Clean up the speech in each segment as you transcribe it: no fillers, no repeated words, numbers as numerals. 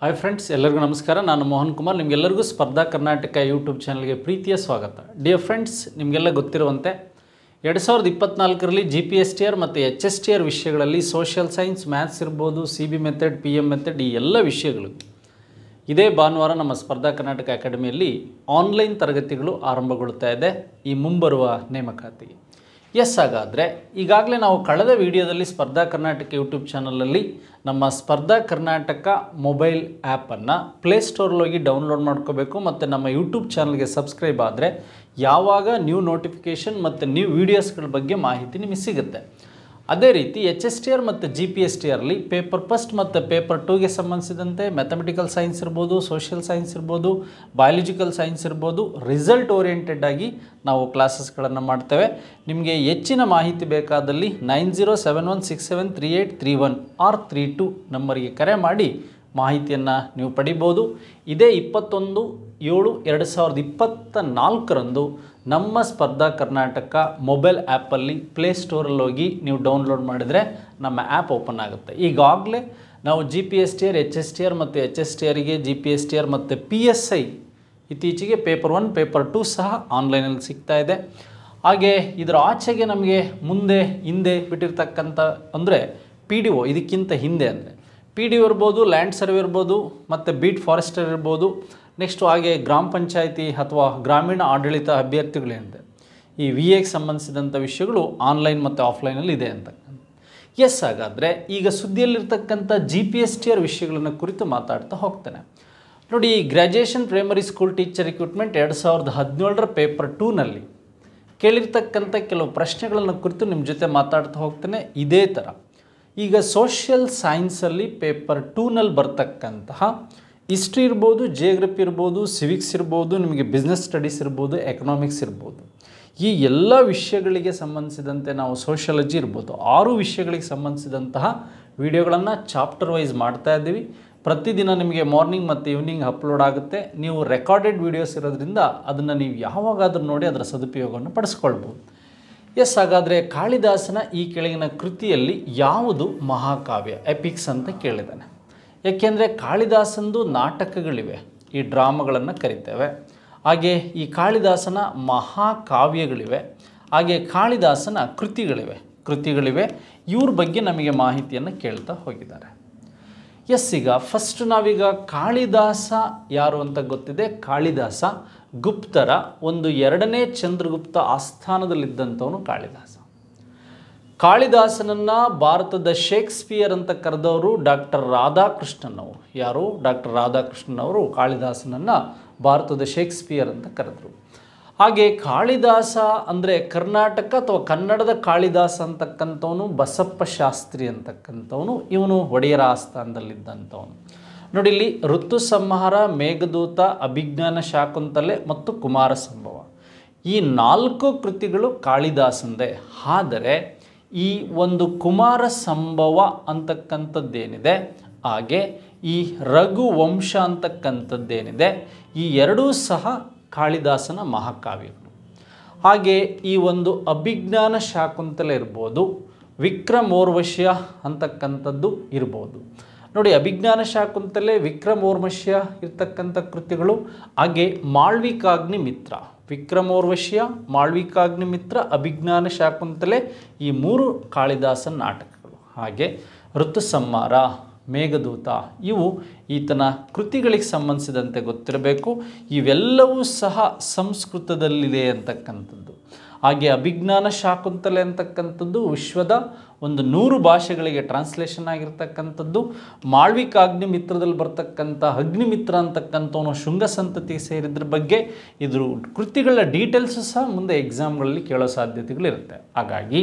Hi friends, ಎಲ್ಲರಿಗೂ ನಮಸ್ಕಾರ. ನಾನು ಮೋಹನ್ ಕುಮಾರ್. ನಿಮಗೆಲ್ಲರಿಗೂ ಸ್ಪರ್ಧಾ ಕರ್ನಾಟಕ ಯೂಟ್ಯೂಬ್ ಚಾನಲ್ಗೆ ಪ್ರೀತಿಯ ಸ್ವಾಗತ. ಡಿಯರ್ ಫ್ರೆಂಡ್ಸ್, ನಿಮಗೆಲ್ಲ ಗೊತ್ತಿರುವಂತೆ 2024ರಲ್ಲಿ GPSTR ಮತ್ತು HSTR ವಿಷಯಗಳಲ್ಲಿ ಸೋಷಿಯಲ್ ಸೈನ್ಸ್, ಮ್ಯಾಥ್ಸ್ ಇರ್ಬೋದು, CB ಮೆಥಡ್, PM ಮೆಥಡ್, ಈ ಎಲ್ಲ ವಿಷಯಗಳು ಇದೇ ಭಾನುವಾರ ನಮ್ಮ ಸ್ಪರ್ಧಾ ಕರ್ನಾಟಕ ಅಕಾಡೆಮಿಯಲ್ಲಿ ಆನ್ಲೈನ್ ತರಗತಿಗಳು ಆರಂಭಗೊಳ್ತಾ ಇದೆ ಈ ಮುಂಬರುವ ನೇಮಕಾತಿಗೆ. ಹಾಗಾದರೆ ಈಗಾಗಲೇ ನಾವು ಕಳೆದ ವಿಡಿಯೋದಲ್ಲಿ ಸ್ಪರ್ಧಾ ಕರ್ನಾಟಕ ಯೂಟ್ಯೂಬ್ ಚಾನಲಲ್ಲಿ ನಮ್ಮ ಸ್ಪರ್ಧಾ ಕರ್ನಾಟಕ ಮೊಬೈಲ್ ಆ್ಯಪನ್ನು ಪ್ಲೇಸ್ಟೋರಲ್ಲಿ ಹೋಗಿ ಡೌನ್ಲೋಡ್ ಮಾಡ್ಕೋಬೇಕು ಮತ್ತು ನಮ್ಮ ಯೂಟ್ಯೂಬ್ ಚಾನಲ್ಗೆ ಸಬ್ಸ್ಕ್ರೈಬ್ ಆದರೆ ಯಾವಾಗ ನ್ಯೂ ನೋಟಿಫಿಕೇಷನ್ ಮತ್ತು ನ್ಯೂ ವೀಡಿಯೋಸ್ಗಳ ಬಗ್ಗೆ ಮಾಹಿತಿ ನಿಮಗೆ ಸಿಗುತ್ತೆ. ಅದೇ ರೀತಿ HSTR ಮತ್ತು GPSTRಲಿ ಪೇಪರ್ ಫಸ್ಟ್ ಮತ್ತು ಪೇಪರ್ 2ಗೆ ಸಂಬಂಧಿಸಿದಂತೆ ಮ್ಯಾಥಮೆಟಿಕಲ್ ಸೈನ್ಸ್ ಇರ್ಬೋದು, ಸೋಷಿಯಲ್ ಸೈನ್ಸ್ ಇರ್ಬೋದು, ಬಯಾಲಜಿಕಲ್ ಸೈನ್ಸ್ ಇರ್ಬೋದು, ರಿಸಲ್ಟ್ ಓರಿಯೆಂಟೆಡ್ ಆಗಿ ನಾವು ಕ್ಲಾಸಸ್ಗಳನ್ನು ಮಾಡ್ತೇವೆ. ನಿಮಗೆ ಹೆಚ್ಚಿನ ಮಾಹಿತಿ ಬೇಕಾದಲ್ಲಿ 9071673831 ಆರ್ 32 ನಂಬರಿಗೆ ಕರೆ ಮಾಡಿ ಮಾಹಿತಿಯನ್ನು ನೀವು ಪಡಿಬೋದು. ಇದೇ 21/7/2024ರಂದು ನಮ್ಮ ಸ್ಪರ್ಧಾ ಕರ್ನಾಟಕ ಮೊಬೈಲ್ ಆ್ಯಪಲ್ಲಿ ಪ್ಲೇಸ್ಟೋರಲ್ಲಿ ಹೋಗಿ ನೀವು ಡೌನ್ಲೋಡ್ ಮಾಡಿದರೆ ನಮ್ಮ ಆ್ಯಪ್ ಓಪನ್ ಆಗುತ್ತೆ. ಈಗಾಗಲೇ ನಾವು GPSTR, HSTR ಮತ್ತು HSTRಗೆ GPSTR ಮತ್ತು PSI ಇತ್ತೀಚೆಗೆ ಪೇಪರ್ 1, ಪೇಪರ್ 2 ಸಹ ಆನ್ಲೈನಲ್ಲಿ ಸಿಗ್ತಾ ಇದೆ. ಹಾಗೆ ಇದರ ಆಚೆಗೆ ನಮಗೆ ಮುಂದೆ ಹಿಂದೆ ಬಿಟ್ಟಿರ್ತಕ್ಕಂಥ ಅಂದರೆ PDO, ಇದಕ್ಕಿಂತ ಹಿಂದೆ ಅಂದರೆ PDO ಇರ್ಬೋದು, ಲ್ಯಾಂಡ್ ಸರ್ವೆ ಇರ್ಬೋದು, ಮತ್ತು ಬೀಟ್ ಫಾರೆಸ್ಟರ್ ಇರ್ಬೋದು. ನೆಕ್ಸ್ಟು ಹಾಗೆ ಗ್ರಾಮ ಪಂಚಾಯಿತಿ ಅಥವಾ ಗ್ರಾಮೀಣ ಆಡಳಿತ ಅಭ್ಯರ್ಥಿಗಳೇನಿದೆ ಈ VAಗೆ ಸಂಬಂಧಿಸಿದಂಥ ವಿಷಯಗಳು ಆನ್ಲೈನ್ ಮತ್ತು ಆಫ್ಲೈನಲ್ಲಿ ಇದೆ ಅಂತ. ಹಾಗಾದರೆ ಈಗ ಸುದ್ದಿಯಲ್ಲಿರ್ತಕ್ಕಂಥ GPSTR ವಿಷಯಗಳನ್ನು ಕುರಿತು ಮಾತಾಡ್ತಾ ಹೋಗ್ತೇನೆ. ನೋಡಿ, graduation primary school teacher recruitment 2017ರ ಪೇಪರ್ 2ನಲ್ಲಿ ಕೇಳಿರ್ತಕ್ಕಂಥ ಕೆಲವು ಪ್ರಶ್ನೆಗಳನ್ನು ಕುರಿತು ನಿಮ್ಮ ಜೊತೆ ಮಾತಾಡ್ತಾ ಹೋಗ್ತೇನೆ. ಇದೇ ಥರ ಈಗ ಸೋಷಿಯಲ್ ಸೈನ್ಸಲ್ಲಿ ಪೇಪರ್ 2ನಲ್ಲಿ ಬರ್ತಕ್ಕಂತಹ ಹಿಸ್ಟ್ರಿ ಇರ್ಬೋದು, ಜಿಯೋಗ್ರಫಿ ಇರ್ಬೋದು, ಸಿವಿಕ್ಸ್ ಇರ್ಬೋದು, ನಿಮಗೆ ಬಿಸ್ನೆಸ್ ಸ್ಟಡೀಸ್ ಇರ್ಬೋದು, ಎಕನಾಮಿಕ್ಸ್ ಇರ್ಬೋದು, ಈ ಎಲ್ಲ ವಿಷಯಗಳಿಗೆ ಸಂಬಂಧಿಸಿದಂತೆ ನಾವು ಸೋಷಿಯಾಲಜಿ ಇರ್ಬೋದು 6 ವಿಷಯಗಳಿಗೆ ಸಂಬಂಧಿಸಿದಂತಹ ವಿಡಿಯೋಗಳನ್ನು ಚಾಪ್ಟರ್ ವೈಸ್ ಮಾಡ್ತಾ ಇದ್ದೀವಿ. ಪ್ರತಿದಿನ ನಿಮಗೆ ಮಾರ್ನಿಂಗ್ ಮತ್ತು ಈವ್ನಿಂಗ್ ಅಪ್ಲೋಡ್ ಆಗುತ್ತೆ. ನೀವು ರೆಕಾರ್ಡೆಡ್ ವೀಡಿಯೋಸ್ ಇರೋದ್ರಿಂದ ಅದನ್ನು ನೀವು ಯಾವಾಗಾದರೂ ನೋಡಿ ಅದರ ಸದುಪಯೋಗವನ್ನು ಪಡಿಸ್ಕೊಳ್ಬೋದು. ಹಾಗಾದರೆ ಕಾಳಿದಾಸನ ಈ ಕೆಳಗಿನ ಕೃತಿಯಲ್ಲಿ ಯಾವುದು ಮಹಾಕಾವ್ಯ, ಎಪಿಕ್ಸ್ ಅಂತ ಕೇಳಿದ್ದಾನೆ. ಯಾಕೆಂದರೆ ಕಾಳಿದಾಸಂದು ನಾಟಕಗಳಿವೆ, ಈ ಡ್ರಾಮಾಗಳನ್ನು ಕರಿತೇವೆ. ಹಾಗೆ ಈ ಕಾಳಿದಾಸನ ಮಹಾಕಾವ್ಯಗಳಿವೆ, ಹಾಗೆ ಕಾಳಿದಾಸನ ಕೃತಿಗಳಿವೆ. ಇವ್ರ ಬಗ್ಗೆ ನಮಗೆ ಮಾಹಿತಿಯನ್ನು ಕೇಳ್ತಾ ಹೋಗಿದ್ದಾರೆ. ಈಗ ಫಸ್ಟ್ ನಾವೀಗ ಕಾಳಿದಾಸ ಯಾರು ಅಂತ ಗೊತ್ತಿದೆ. ಕಾಳಿದಾಸ ಗುಪ್ತರ ಒಂದು 2ನೇ ಚಂದ್ರಗುಪ್ತ ಆಸ್ಥಾನದಲ್ಲಿದ್ದಂಥವನು ಕಾಳಿದಾಸ. ಕಾಳಿದಾಸನನ್ನು ಭಾರತದ ಶೇಕ್ಸ್ಪಿಯರ್ ಅಂತ ಕರೆದವರು ಡಾಕ್ಟರ್ ರಾಧಾಕೃಷ್ಣನ್ ಅವರು. ಯಾರು? ಡಾಕ್ಟರ್ ರಾಧಾಕೃಷ್ಣನ್ ಅವರು ಕಾಳಿದಾಸನನ್ನು ಭಾರತದ ಶೇಕ್ಸ್ಪಿಯರ್ ಅಂತ ಕರೆದರು. ಹಾಗೆ ಕಾಳಿದಾಸ ಅಂದರೆ ಕರ್ನಾಟಕ ಅಥವಾ ಕನ್ನಡದ ಕಾಳಿದಾಸ ಅಂತಕ್ಕಂಥವನು ಬಸಪ್ಪ ಶಾಸ್ತ್ರಿ ಅಂತಕ್ಕಂಥವನು. ಇವನು ಒಡೆಯರ ಆಸ್ಥಾನದಲ್ಲಿದ್ದಂಥವನು. ನೋಡಿ, ಇಲ್ಲಿ ಋತು ಸಂಹಾರ, ಮೇಘದೂತ, ಅಭಿಜ್ಞಾನ ಶಾಕುಂತಲೆ ಮತ್ತು ಕುಮಾರ ಸಂಭವ ಈ 4 ಕೃತಿಗಳು ಕಾಳಿದಾಸಂದೇ. ಆದರೆ ಈ ಒಂದು ಕುಮಾರ ಸಂಭವ ಅಂತಕ್ಕಂಥದ್ದೇನಿದೆ, ಹಾಗೆ ಈ ರಘುವಂಶ ಅಂತಕ್ಕಂಥದ್ದೇನಿದೆ, ಈ ಎರಡೂ ಸಹ ಕಾಳಿದಾಸನ ಮಹಾಕಾವ್ಯಗಳು. ಹಾಗೆ ಈ ಒಂದು ಅಭಿಜ್ಞಾನ ಶಾಕುಂತಲೆ ಇರ್ಬೋದು, ವಿಕ್ರಮೋರ್ವಶ್ಯ ಅಂತಕ್ಕಂಥದ್ದು ಇರ್ಬೋದು. ನೋಡಿ, ಅಭಿಜ್ಞಾನ ಶಾಕುಂತಲೆ, ವಿಕ್ರಮೋರ್ವಶ್ಯ ಇರ್ತಕ್ಕಂಥ ಕೃತಿಗಳು. ಹಾಗೆ ಮಾಳ್ವಿಕಾಗ್ನಿಮಿತ್ರ, ವಿಕ್ರಮೋರ್ವಶ್ಯ, ಮಾಳ್ವಿಕಾಗ್ನಿಮಿತ್ರ, ಅಭಿಜ್ಞಾನ ಶಾಕುಂತಲೆ ಈ 3 ಕಾಳಿದಾಸನ ನಾಟಕಗಳು. ಹಾಗೆ ಋತು ಸಂಹಾರ, ಮೇಘದೂತ ಇವು ಈತನ ಕೃತಿಗಳಿಗೆ ಸಂಬಂಧಿಸಿದಂತೆ ಗೊತ್ತಿರಬೇಕು. ಇವೆಲ್ಲವೂ ಸಹ ಸಂಸ್ಕೃತದಲ್ಲಿದೆ ಅಂತಕ್ಕಂಥದ್ದು. ಹಾಗೆ ಅಭಿಜ್ಞಾನ ಶಾಕುಂತಲೆ ಅಂತಕ್ಕಂಥದ್ದು ವಿಶ್ವದ ಒಂದು 100 ಭಾಷೆಗಳಿಗೆ ಟ್ರಾನ್ಸ್ಲೇಷನ್ ಆಗಿರ್ತಕ್ಕಂಥದ್ದು. ಮಾಳ್ವಿಕಾಗ್ನಿಮಿತ್ರದಲ್ಲಿ ಬರ್ತಕ್ಕಂಥ ಅಗ್ನಿಮಿತ್ರ ಅಂತಕ್ಕಂಥವನು ಶುಂಗ ಸಂತತಿಗೆ ಸೇರಿದ್ರ ಬಗ್ಗೆ ಇದ್ರ ಕೃತಿಗಳ ಡೀಟೇಲ್ಸು ಸಹ ಮುಂದೆ ಎಕ್ಸಾಮ್ಗಳಲ್ಲಿ ಕೇಳೋ ಸಾಧ್ಯತೆಗಳಿರುತ್ತೆ. ಹಾಗಾಗಿ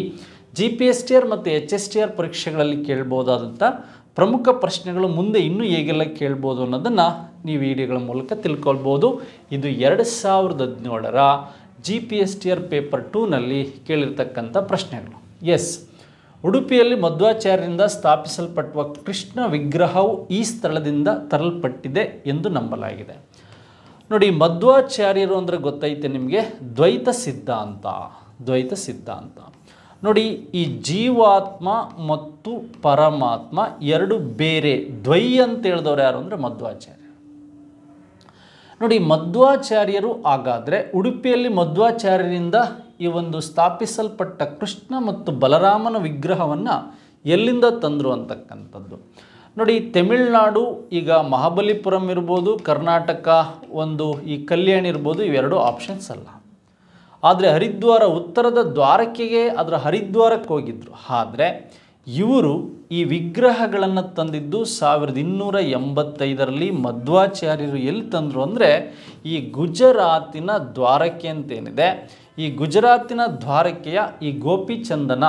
GPSTR ಮತ್ತು HSTR ಪರೀಕ್ಷೆಗಳಲ್ಲಿ ಕೇಳ್ಬೋದಾದಂಥ ಪ್ರಮುಖ ಪ್ರಶ್ನೆಗಳು ಮುಂದೆ ಇನ್ನೂ ಹೇಗೆಲ್ಲ ಕೇಳ್ಬೋದು ಅನ್ನೋದನ್ನು ನೀವು ವಿಡಿಯೋಗಳ ಮೂಲಕ ತಿಳ್ಕೊಳ್ಬೋದು. ಇದು 2017ರ GPSTR ಪೇಪರ್ 2ನಲ್ಲಿ ಕೇಳಿರ್ತಕ್ಕಂಥ ಪ್ರಶ್ನೆಗಳು. ಉಡುಪಿಯಲ್ಲಿ ಮಧ್ವಾಚಾರ್ಯರಿಂದ ಸ್ಥಾಪಿಸಲ್ಪಟ್ಟ ಕೃಷ್ಣ ವಿಗ್ರಹವು ಈ ಸ್ಥಳದಿಂದ ತರಲ್ಪಟ್ಟಿದೆ ಎಂದು ನಂಬಲಾಗಿದೆ. ನೋಡಿ, ಮಧ್ವಾಚಾರ್ಯರು ಅಂದರೆ ಗೊತ್ತೈತೆ ನಿಮಗೆ, ದ್ವೈತ ಸಿದ್ಧಾಂತ. ನೋಡಿ, ಈ ಜೀವಾತ್ಮ ಮತ್ತು ಪರಮಾತ್ಮ ಎರಡು ಬೇರೆ, ದ್ವೈ ಅಂತ ಹೇಳಿದವರು ಯಾರು ಅಂದರೆ ಮಧ್ವಾಚಾರ್ಯ. ನೋಡಿ, ಮಧ್ವಾಚಾರ್ಯರು ಹಾಗಾದರೆ ಉಡುಪಿಯಲ್ಲಿ ಮಧ್ವಾಚಾರ್ಯರಿಂದ ಈ ಒಂದು ಸ್ಥಾಪಿಸಲ್ಪಟ್ಟ ಕೃಷ್ಣ ಮತ್ತು ಬಲರಾಮನ ವಿಗ್ರಹವನ್ನು ಎಲ್ಲಿಂದ ತಂದರು ಅಂತಕ್ಕಂಥದ್ದು. ನೋಡಿ, ತಮಿಳುನಾಡು ಈಗ ಮಹಾಬಲಿಪುರಂ ಇರ್ಬೋದು, ಕರ್ನಾಟಕ ಒಂದು ಈ ಕಲ್ಯಾಣಿ ಇರ್ಬೋದು, ಇವೆರಡು ಆಪ್ಷನ್ಸ್ ಅಲ್ಲ. ಆದರೆ ಹರಿದ್ವಾರ, ಉತ್ತರದ ದ್ವಾರಕೆಗೆ ಅದರ ಹರಿದ್ವಾರಕ್ಕೆ ಹೋಗಿದ್ದರು. ಆದರೆ ಇವರು ಈ ವಿಗ್ರಹಗಳನ್ನು ತಂದಿದ್ದು 1285ರಲ್ಲಿ ಮಧ್ವಾಚಾರ್ಯರು ಎಲ್ಲಿ ತಂದರು ಅಂದರೆ ಈ ಗುಜರಾತಿನ ದ್ವಾರಕೆ ಅಂತೇನಿದೆ, ಈ ಗುಜರಾತಿನ ದ್ವಾರಕೆಯ ಈ ಗೋಪಿಚಂದನ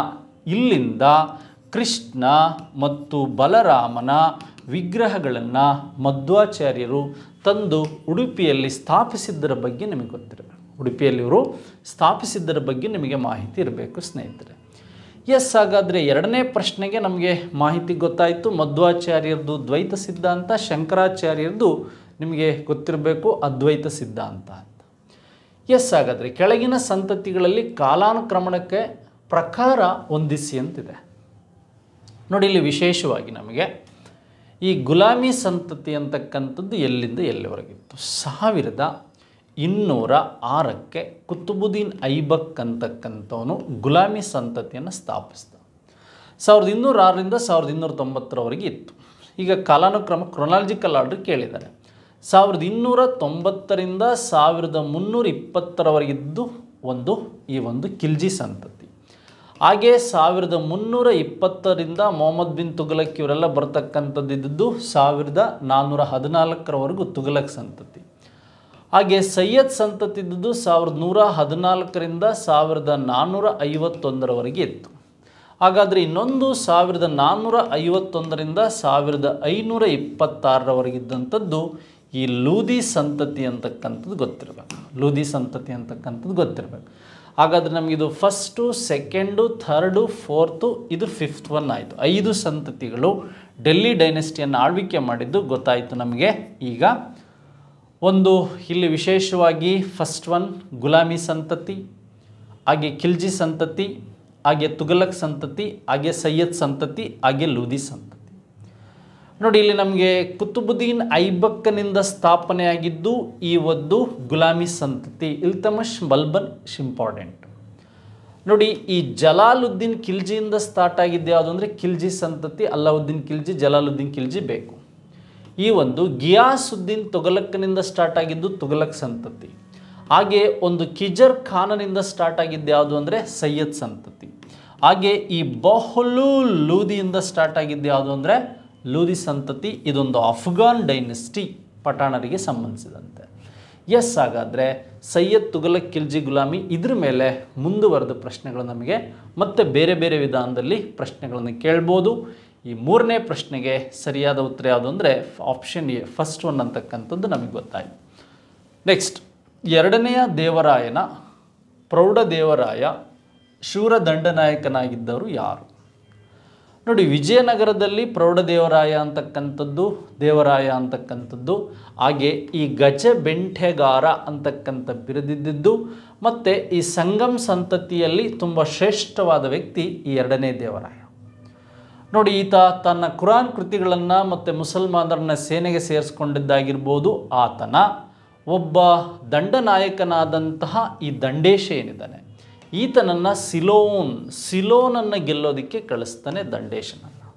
ಇಲ್ಲಿಂದ ಕೃಷ್ಣ ಮತ್ತು ಬಲರಾಮನ ವಿಗ್ರಹಗಳನ್ನು ಮಧ್ವಾಚಾರ್ಯರು ತಂದು ಉಡುಪಿಯಲ್ಲಿ ಸ್ಥಾಪಿಸಿದ್ದರ ಬಗ್ಗೆ ನಿಮಗೆ ಗೊತ್ತಿರಬೇಕು. ಉಡುಪಿಯಲ್ಲಿ ಇವರು ಸ್ಥಾಪಿಸಿದ್ದರ ಬಗ್ಗೆ ನಿಮಗೆ ಮಾಹಿತಿ ಇರಬೇಕು ಸ್ನೇಹಿತರೆ. ಎಸ್, ಹಾಗಾದರೆ ಎರಡನೇ ಪ್ರಶ್ನೆಗೆ ನಮಗೆ ಮಾಹಿತಿ ಗೊತ್ತಾಯಿತು. ಮಧ್ವಾಚಾರ್ಯರದು ದ್ವೈತ ಸಿದ್ಧಾಂತ, ಶಂಕರಾಚಾರ್ಯರದು ನಿಮಗೆ ಗೊತ್ತಿರಬೇಕು ಅದ್ವೈತ ಸಿದ್ಧಾಂತ ಅಂತ. ಎಸ್, ಹಾಗಾದರೆ ಕೆಳಗಿನ ಸಂತತಿಗಳಲ್ಲಿ ಕಾಲಾನುಕ್ರಮಣಕ್ಕೆ ಪ್ರಕಾರ ಹೊಂದಿಸಿ ಅಂತಿದೆ. ನೋಡಿ, ಇಲ್ಲಿ ವಿಶೇಷವಾಗಿ ನಮಗೆ ಈ ಗುಲಾಮಿ ಸಂತತಿ ಅಂತಕ್ಕಂಥದ್ದು ಎಲ್ಲಿಂದ ಎಲ್ಲಿವರೆಗಿತ್ತು. 1206ಕ್ಕೆ ಕುತುಬುದ್ದೀನ್ ಐಬಕ್ ಅಂತಕ್ಕಂಥವನು ಗುಲಾಮಿ ಸಂತತಿಯನ್ನು ಸ್ಥಾಪಿಸಿದ. 1206ರಿಂದ 1290ರವರೆಗೆ ಇತ್ತು. ಈಗ ಕಾಲಾನುಕ್ರಮ ಕ್ರೊನಾಲಜಿಕಲ್ ಆರ್ಡರ್ ಕೇಳಿದ್ದಾರೆ. 1290ರಿಂದ 1320ರವರೆಗಿದ್ದು ಈ ಒಂದು ಖಿಲ್ಜಿ ಸಂತತಿ. ಹಾಗೆ 1320ರಿಂದ ಮೊಹಮ್ಮದ್ ಬಿನ್ ತುಘಲಕ್ ಇವರೆಲ್ಲ ಬರ್ತಕ್ಕಂಥದ್ದು 1414ರವರೆಗೂ ತುಘಲಕ್ ಸಂತತಿ. ಹಾಗೆ ಸೈಯದ್ ಸಂತತಿ ಇದ್ದದ್ದು 1114ರಿಂದ 1451ರವರೆಗೆ ಇತ್ತು. ಹಾಗಾದರೆ ಇನ್ನೊಂದು 1451ರಿಂದ 1526ರವರೆಗಿದ್ದಂಥದ್ದು ಈ ಲೂದಿ ಸಂತತಿ ಅಂತಕ್ಕಂಥದ್ದು ಗೊತ್ತಿರಬೇಕು. ಲೂದಿ ಸಂತತಿ ಅಂತಕ್ಕಂಥದ್ದು ಗೊತ್ತಿರಬೇಕು. ಹಾಗಾದರೆ ನಮಗಿದು ಫಸ್ಟು, ಸೆಕೆಂಡು, ಥರ್ಡು, ಫೋರ್ತು, ಇದು ಫಿಫ್ತ್ ಒನ್ ಆಯಿತು. 5 ಸಂತತಿಗಳು ಡೆಲ್ಲಿ ಡೈನೆಸ್ಟಿಯನ್ನು ಆಳ್ವಿಕೆ ಮಾಡಿದ್ದು ಗೊತ್ತಾಯಿತು ನಮಗೆ. ಈಗ ಒಂದು ಇಲ್ಲಿ ವಿಶೇಷವಾಗಿ ಫಸ್ಟ್ ಒನ್ ಗುಲಾಮಿ ಸಂತತಿ, ಹಾಗೆ ಖಿಲ್ಜಿ ಸಂತತಿ, ಹಾಗೆ ತುಘಲಕ್ ಸಂತತಿ, ಹಾಗೆ ಸೈಯದ್ ಸಂತತಿ, ಹಾಗೆ ಲೂದಿ ಸಂತತಿ. ನೋಡಿ, ಇಲ್ಲಿ ನಮಗೆ ಕುತುಬುದ್ದೀನ್ ಐಬಕ್ಕನಿಂದ ಸ್ಥಾಪನೆಯಾಗಿದ್ದು ಈ ಒಂದು ಗುಲಾಮಿ ಸಂತತಿ. ಇಲ್ತಮಶ್ ಬಲ್ಬನ್ ಇಂಪಾರ್ಟೆಂಟ್. ನೋಡಿ, ಈ ಜಲಾಲುದ್ದೀನ್ ಖಿಲ್ಜಿಯಿಂದ ಸ್ಟಾರ್ಟ್ ಆಗಿದ್ದು ಯಾವುದು ಅಂದರೆ ಖಿಲ್ಜಿ ಸಂತತಿ. ಅಲ್ಲಾವುದ್ದೀನ್ ಖಿಲ್ಜಿ, ಜಲಾಲುದ್ದೀನ್ ಖಿಲ್ಜಿ ಬೇಕು. ಈ ಒಂದು ಗಿಯಾಸುದ್ದೀನ್ ತುಘಲಕ್ನಿಂದ ಸ್ಟಾರ್ಟ್ ಆಗಿದ್ದು ತುಘಲಕ್ ಸಂತತಿ. ಹಾಗೆ ಒಂದು ಕಿಜರ್ ಖಾನನಿಂದ ಸ್ಟಾರ್ಟ್ ಆಗಿದ್ದು ಯಾವುದು ಅಂದರೆ ಸೈಯದ್ ಸಂತತಿ. ಹಾಗೆ ಈ ಬಹ್ಲೂಲ್ ಲೂದಿಯಿಂದ ಸ್ಟಾರ್ಟ್ ಆಗಿದ್ದು ಯಾವುದು ಅಂದರೆ ಲೂದಿ ಸಂತತಿ. ಇದೊಂದು ಅಫ್ಘಾನ್ ಡೈನೆಸ್ಟಿ, ಪಠಾಣರಿಗೆ ಸಂಬಂಧಿಸಿದಂತೆ. ಎಸ್, ಹಾಗಾದರೆ ಸೈಯದ್ ತುಘಲಕ್ ಖಿಲ್ಜಿ ಗುಲಾಮಿ ಇದ್ರ ಮೇಲೆ ಮುಂದುವರೆದ ಪ್ರಶ್ನೆಗಳು ನಮಗೆ ಮತ್ತೆ ಬೇರೆ ಬೇರೆ ವಿಧಾನದಲ್ಲಿ ಪ್ರಶ್ನೆಗಳನ್ನು ಕೇಳ್ಬೋದು. ಈ ಮೂರನೇ ಪ್ರಶ್ನೆಗೆ ಸರಿಯಾದ ಉತ್ತರ ಯಾವುದು ಅಂದರೆ ಆಪ್ಷನ್ ಎ, ಫಸ್ಟ್ ಒನ್ ಅಂತಕ್ಕಂಥದ್ದು ನಮಗೆ ಗೊತ್ತಾಯಿತು. ನೆಕ್ಸ್ಟ್, ಎರಡನೆಯ ದೇವರಾಯನ ಪ್ರೌಢದೇವರಾಯ ಶೂರ ದಂಡನಾಯಕನಾಗಿದ್ದವರು ಯಾರು? ನೋಡಿ, ವಿಜಯನಗರದಲ್ಲಿ ಪ್ರೌಢದೇವರಾಯ ಅಂತಕ್ಕಂಥದ್ದು, ಹಾಗೆ ಈ ಗಜ ಬೆಂಟೆಗಾರ ಅಂತಕ್ಕಂಥ ಬಿರುದಿದ್ದು, ಮತ್ತು ಈ ಸಂಗಮ್ ಸಂತತಿಯಲ್ಲಿ ತುಂಬ ಶ್ರೇಷ್ಠವಾದ ವ್ಯಕ್ತಿ ಈ ಎರಡನೇ ದೇವರಾಯ. ನೋಡಿ, ಈತ ತನ್ನ ಕುರಾನ್ ಕೃತಿಗಳನ್ನು ಮತ್ತು ಮುಸಲ್ಮಾನರನ್ನ ಸೇನೆಗೆ ಸೇರಿಸ್ಕೊಂಡಿದ್ದಾಗಿರ್ಬೋದು. ಆತನ ಒಬ್ಬ ದಂಡನಾಯಕನಾದಂತಹ ಈ ದಂಡೇಶ ಏನಿದ್ದಾನೆ, ಈತನನ್ನು ಸಿಲೋನನ್ನು ಗೆಲ್ಲೋದಕ್ಕೆ ಕಳಿಸ್ತಾನೆ ದಂಡೇಶನನ್ನು.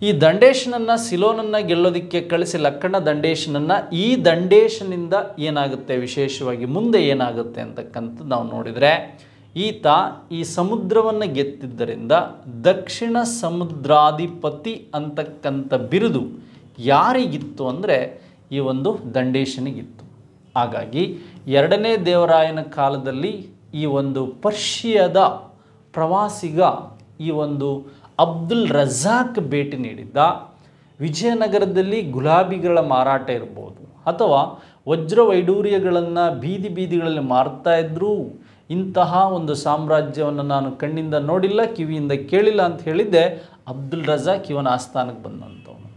ಈ ದಂಡೇಶನನ್ನು ಸಿಲೋನನ್ನು ಗೆಲ್ಲೋದಕ್ಕೆ ಕಳಿಸಿ ಲಕ್ಕಣ ದಂಡೇಶನನ್ನು, ಈ ದಂಡೇಶನಿಂದ ಏನಾಗುತ್ತೆ, ವಿಶೇಷವಾಗಿ ಮುಂದೆ ಏನಾಗುತ್ತೆ ಅಂತಕ್ಕಂಥದ್ದು ನಾವು ನೋಡಿದರೆ, ಈತ ಈ ಸಮುದ್ರವನ್ನು ಗೆದ್ದಿದ್ದರಿಂದ ದಕ್ಷಿಣ ಸಮುದ್ರಾಧಿಪತಿ ಅಂತಕ್ಕಂಥ ಬಿರುದು ಯಾರಿಗಿತ್ತು ಅಂದರೆ ಈ ಒಂದು ದಂಡೇಶನಿಗಿತ್ತು. ಹಾಗಾಗಿ ಎರಡನೇ ದೇವರಾಯನ ಕಾಲದಲ್ಲಿ ಈ ಒಂದು ಪರ್ಷಿಯಾದ ಪ್ರವಾಸಿಗ ಈ ಒಂದು ಅಬ್ದುಲ್ ರಜಾಕ್ ಭೇಟಿ ನೀಡಿದ್ದ. ವಿಜಯನಗರದಲ್ಲಿ ಗುಲಾಬಿಗಳ ಮಾರಾಟ ಇರ್ಬೋದು, ಅಥವಾ ವಜ್ರ ವೈಡೂರ್ಯಗಳನ್ನು ಬೀದಿಗಳಲ್ಲಿ ಮಾರ್ತಾ ಇದ್ದರು. ಇಂತಹ ಒಂದು ಸಾಮ್ರಾಜ್ಯವನ್ನು ನಾನು ಕಣ್ಣಿಂದ ನೋಡಿಲ್ಲ, ಕಿವಿಯಿಂದ ಕೇಳಿಲ್ಲ ಅಂತ ಹೇಳಿದ್ದೆ. ಅಬ್ದುಲ್ ರಜಾಕ್ ಇವನ ಆಸ್ಥಾನಕ್ಕೆ ಬಂದಂಥವನು.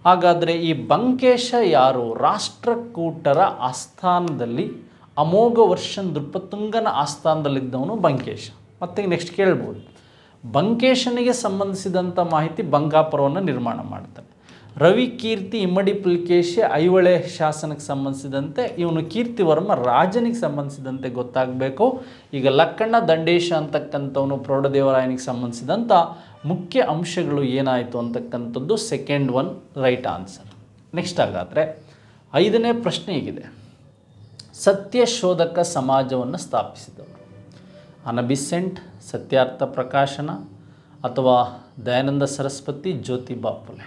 ಹಾಗಾದರೆ ಈ ಬಂಕೇಶ ಯಾರು? ರಾಷ್ಟ್ರಕೂಟರ ಆಸ್ಥಾನದಲ್ಲಿ ಅಮೋಘ ವರ್ಷನ್ ನೃಪತುಂಗನ ಆಸ್ಥಾನದಲ್ಲಿದ್ದವನು ಬಂಕೇಶ. ಮತ್ತು ನೆಕ್ಸ್ಟ್ ಕೇಳ್ಬೋದು, ಬಂಕೇಶನಿಗೆ ಸಂಬಂಧಿಸಿದಂಥ ಮಾಹಿತಿ ಬಂಕಾಪುರವನ್ನು ನಿರ್ಮಾಣ ಮಾಡ್ತಾನೆ. ರವಿ ಕೀರ್ತಿ ಇಮ್ಮಡಿ ಪುಲಿಕೇಶಿ ಐಹೊಳೆ ಶಾಸನಕ್ಕೆ ಸಂಬಂಧಿಸಿದಂತೆ, ಇವನು ಕೀರ್ತಿವರ್ಮ ರಾಜನಿಗೆ ಸಂಬಂಧಿಸಿದಂತೆ ಗೊತ್ತಾಗಬೇಕು. ಈಗ ಲಕ್ಕಣ್ಣ ದಂಡೇಶ ಅಂತಕ್ಕಂಥವನು ಪ್ರೌಢದೇವರಾಯನಿಗೆ ಸಂಬಂಧಿಸಿದಂಥ ಮುಖ್ಯ ಅಂಶಗಳು ಏನಾಯಿತು ಅಂತಕ್ಕಂಥದ್ದು second one right answer. Next ಹಾಗಾದರೆ 5ನೇ ಪ್ರಶ್ನೆ ಹೀಗಿದೆ, ಸತ್ಯಶೋಧಕ ಸಮಾಜವನ್ನು ಸ್ಥಾಪಿಸಿದವರು ಅನಬಿಸೆಂಟ್, ಸತ್ಯಾರ್ಥ ಪ್ರಕಾಶನ ಅಥವಾ ದಯಾನಂದ ಸರಸ್ವತಿ, ಜ್ಯೋತಿಬಾ ಫುಲೆ.